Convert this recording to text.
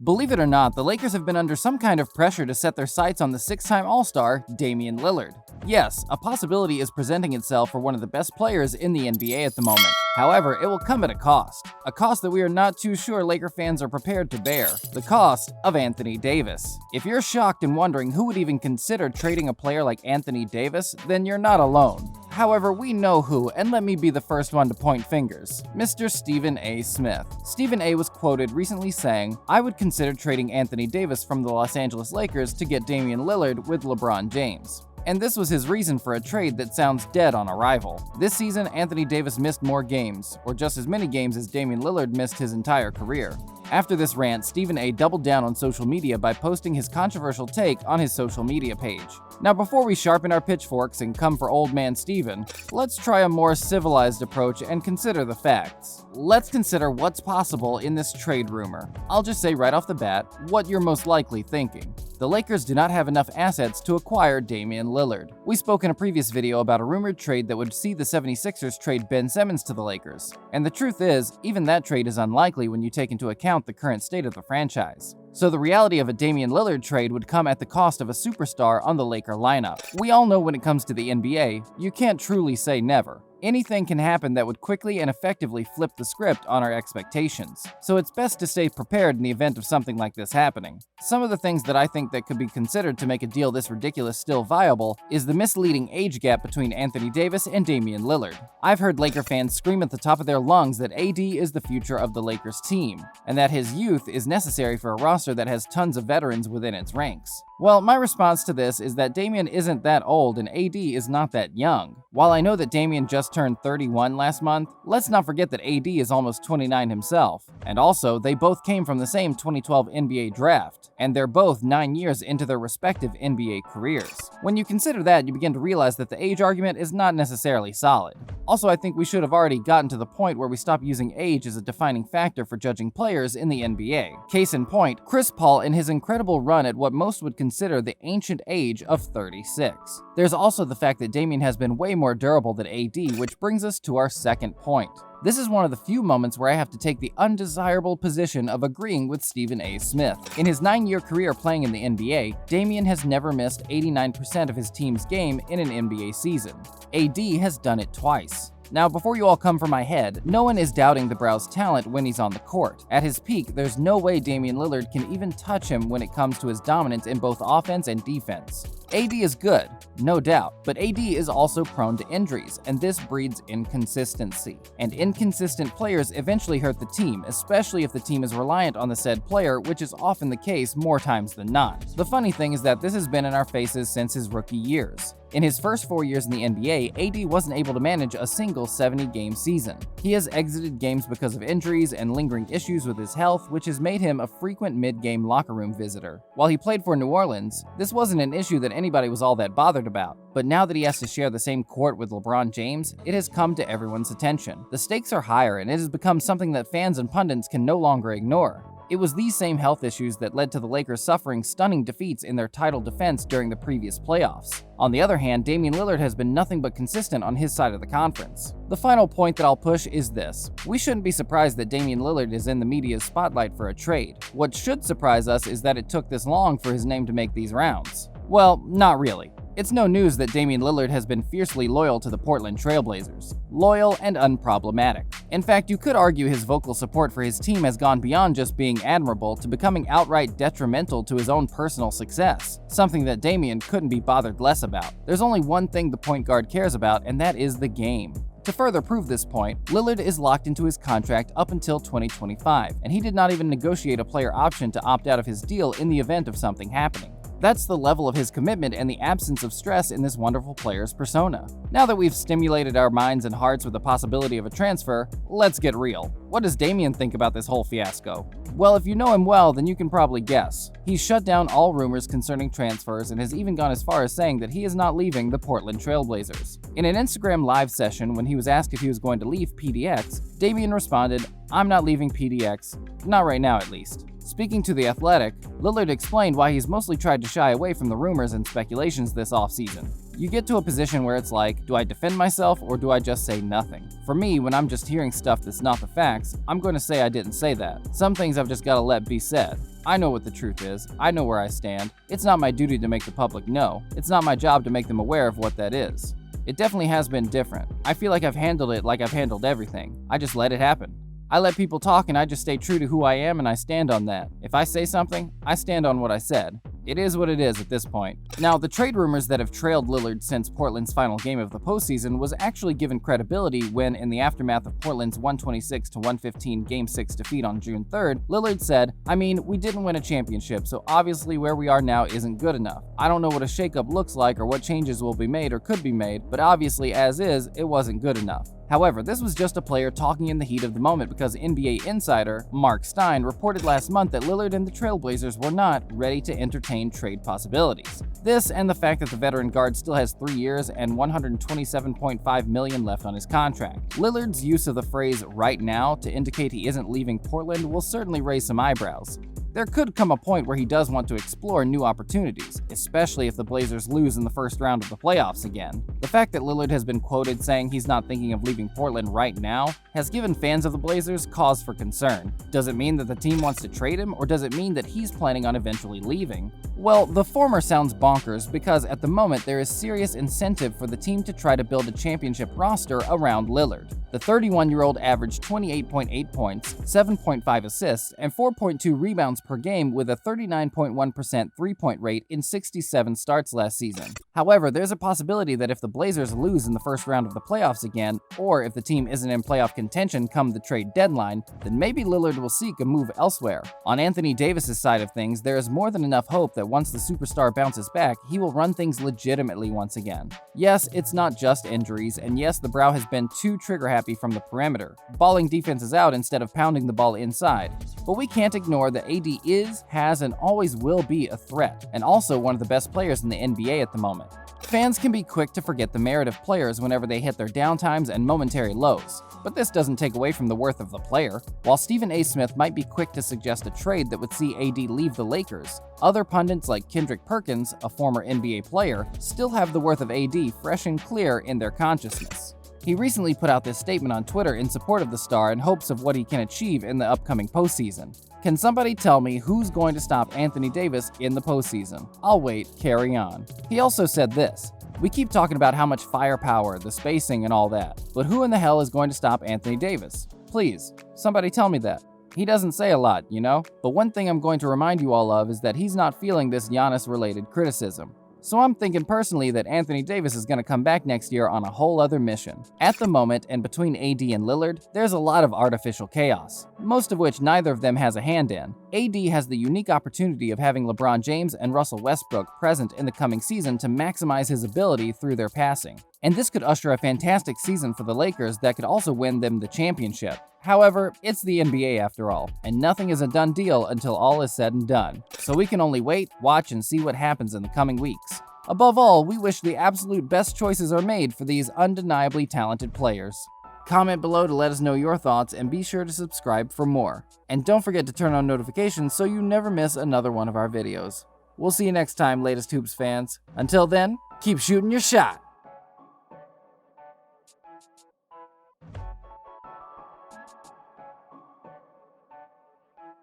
Believe it or not, the Lakers have been under some kind of pressure to set their sights on the six-time All-Star, Damian Lillard. Yes, a possibility is presenting itself for one of the best players in the NBA at the moment. However, it will come at a cost that we are not too sure Laker fans are prepared to bear, the cost of Anthony Davis. If you're shocked and wondering who would even consider trading a player like Anthony Davis, then you're not alone. However, we know who, and let me be the first one to point fingers. Mr. Stephen A. Smith. Stephen A. was quoted recently saying, "I would consider trading Anthony Davis from the Los Angeles Lakers to get Damian Lillard with LeBron James." And this was his reason for a trade that sounds dead on arrival. This season, Anthony Davis missed more games, or just as many games as Damian Lillard missed his entire career. After this rant, Stephen A. doubled down on social media by posting his controversial take on his social media page. Now, before we sharpen our pitchforks and come for old man Steven, let's try a more civilized approach and consider the facts. Let's consider what's possible in this trade rumor. I'll just say right off the bat what you're most likely thinking. The Lakers do not have enough assets to acquire Damian Lillard. We spoke in a previous video about a rumored trade that would see the 76ers trade Ben Simmons to the Lakers. And the truth is, even that trade is unlikely when you take into account the current state of the franchise. So the reality of a Damian Lillard trade would come at the cost of a superstar on the Laker lineup. We all know when it comes to the NBA, you can't truly say never. Anything can happen that would quickly and effectively flip the script on our expectations. So it's best to stay prepared in the event of something like this happening. Some of the things that I think that could be considered to make a deal this ridiculous still viable is the misleading age gap between Anthony Davis and Damian Lillard. I've heard Laker fans scream at the top of their lungs that AD is the future of the Lakers team, and that his youth is necessary for a roster that has tons of veterans within its ranks. Well, my response to this is that Damian isn't that old and AD is not that young. While I know that Damian just turned 31 last month, let's not forget that AD is almost 29 himself. And also, they both came from the same 2012 NBA draft, and they're both 9 years into their respective NBA careers. When you consider that, you begin to realize that the age argument is not necessarily solid. Also, I think we should have already gotten to the point where we stop using age as a defining factor for judging players in the NBA. Case in point, Chris Paul in his incredible run at what most would consider the ancient age of 36. There's also the fact that Damian has been way more durable than AD, which brings us to our second point. This is one of the few moments where I have to take the undesirable position of agreeing with Stephen A. Smith. In his 9-year career playing in the NBA, Damian has never missed 89% of his team's game in an NBA season. AD has done it twice. Now, before you all come for my head, no one is doubting the Brow's talent when he's on the court. At his peak, there's no way Damian Lillard can even touch him when it comes to his dominance in both offense and defense. AD is good, no doubt, but AD is also prone to injuries, and this breeds inconsistency. And inconsistent players eventually hurt the team, especially if the team is reliant on the said player, which is often the case more times than not. The funny thing is that this has been in our faces since his rookie years. In his first 4 years in the NBA, AD wasn't able to manage a single 70-game season. He has exited games because of injuries and lingering issues with his health, which has made him a frequent mid-game locker room visitor. While he played for New Orleans, this wasn't an issue that anybody was all that bothered about. But now that he has to share the same court with LeBron James, it has come to everyone's attention. The stakes are higher, and it has become something that fans and pundits can no longer ignore. It was these same health issues that led to the Lakers suffering stunning defeats in their title defense during the previous playoffs. On the other hand, Damian Lillard has been nothing but consistent on his side of the conference. The final point that I'll push is this. We shouldn't be surprised that Damian Lillard is in the media's spotlight for a trade. What should surprise us is that it took this long for his name to make these rounds. Well, not really. It's no news that Damian Lillard has been fiercely loyal to the Portland Trail Blazers. Loyal and unproblematic. In fact, you could argue his vocal support for his team has gone beyond just being admirable to becoming outright detrimental to his own personal success, something that Damian couldn't be bothered less about. There's only one thing the point guard cares about, and that is the game. To further prove this point, Lillard is locked into his contract up until 2025, and he did not even negotiate a player option to opt out of his deal in the event of something happening. That's the level of his commitment and the absence of stress in this wonderful player's persona. Now that we've stimulated our minds and hearts with the possibility of a transfer, let's get real. What does Damian think about this whole fiasco? Well, if you know him well, then you can probably guess. He's shut down all rumors concerning transfers and has even gone as far as saying that he is not leaving the Portland Trail Blazers. In an Instagram live session, when he was asked if he was going to leave PDX, Damian responded, "I'm not leaving PDX, not right now at least." Speaking to The Athletic, Lillard explained why he's mostly tried to shy away from the rumors and speculations this offseason. You get to a position where it's like, do I defend myself or do I just say nothing? For me, when I'm just hearing stuff that's not the facts, I'm going to say I didn't say that. Some things I've just got to let be said. I know what the truth is. I know where I stand. It's not my duty to make the public know. It's not my job to make them aware of what that is. It definitely has been different. I feel like I've handled it like I've handled everything. I just let it happen. I let people talk and I just stay true to who I am and I stand on that. If I say something, I stand on what I said. It is what it is at this point. Now, the trade rumors that have trailed Lillard since Portland's final game of the postseason was actually given credibility when, in the aftermath of Portland's 126-115 Game 6 defeat on June 3rd, Lillard said, "I mean, we didn't win a championship, so obviously where we are now isn't good enough. I don't know what a shakeup looks like or what changes will be made or could be made, but obviously as is, it wasn't good enough." However, this was just a player talking in the heat of the moment because NBA insider Mark Stein reported last month that Lillard and the Trailblazers were not ready to entertain trade possibilities. This and the fact that the veteran guard still has 3 years and $127.5 million left on his contract. Lillard's use of the phrase "right now" to indicate he isn't leaving Portland will certainly raise some eyebrows. There could come a point where he does want to explore new opportunities, especially if the Blazers lose in the first round of the playoffs again. The fact that Lillard has been quoted saying he's not thinking of leaving Portland right now has given fans of the Blazers cause for concern. Does it mean that the team wants to trade him, or does it mean that he's planning on eventually leaving? Well, the former sounds bonkers because at the moment there is serious incentive for the team to try to build a championship roster around Lillard. The 31-year-old averaged 28.8 points, 7.5 assists, and 4.2 rebounds per game with a 39.1% three-point rate in 67 starts last season. However, there's a possibility that if the Blazers lose in the first round of the playoffs again, or if the team isn't in playoff contention come the trade deadline, then maybe Lillard will seek a move elsewhere. On Anthony Davis's side of things, there is more than enough hope that once the superstar bounces back, he will run things legitimately once again. Yes, it's not just injuries, and yes, the Brow has been too trigger-happy from the perimeter, balling defenses out instead of pounding the ball inside. But we can't ignore that AD is, has, and always will be a threat, and also one of the best players in the NBA at the moment. Fans can be quick to forget the merit of players whenever they hit their downtimes and momentary lows, but this doesn't take away from the worth of the player. While Stephen A. Smith might be quick to suggest a trade that would see AD leave the Lakers, other pundits like Kendrick Perkins, a former NBA player, still have the worth of AD fresh and clear in their consciousness. He recently put out this statement on Twitter in support of the star in hopes of what he can achieve in the upcoming postseason. "Can somebody tell me who's going to stop Anthony Davis in the postseason? I'll wait, carry on." He also said this, "We keep talking about how much firepower, the spacing, and all that, but who in the hell is going to stop Anthony Davis? Please, somebody tell me that." He doesn't say a lot, you know? But one thing I'm going to remind you all of is that he's not feeling this Giannis-related criticism. So I'm thinking personally that Anthony Davis is going to come back next year on a whole other mission. At the moment, and between AD and Lillard, there's a lot of artificial chaos, most of which neither of them has a hand in. AD has the unique opportunity of having LeBron James and Russell Westbrook present in the coming season to maximize his ability through their passing. And this could usher a fantastic season for the Lakers that could also win them the championship. However, it's the NBA after all, and nothing is a done deal until all is said and done. So we can only wait, watch, and see what happens in the coming weeks. Above all, we wish the absolute best choices are made for these undeniably talented players. Comment below to let us know your thoughts, and be sure to subscribe for more. And don't forget to turn on notifications so you never miss another one of our videos. We'll see you next time, latest Hoops fans. Until then, keep shooting your shot.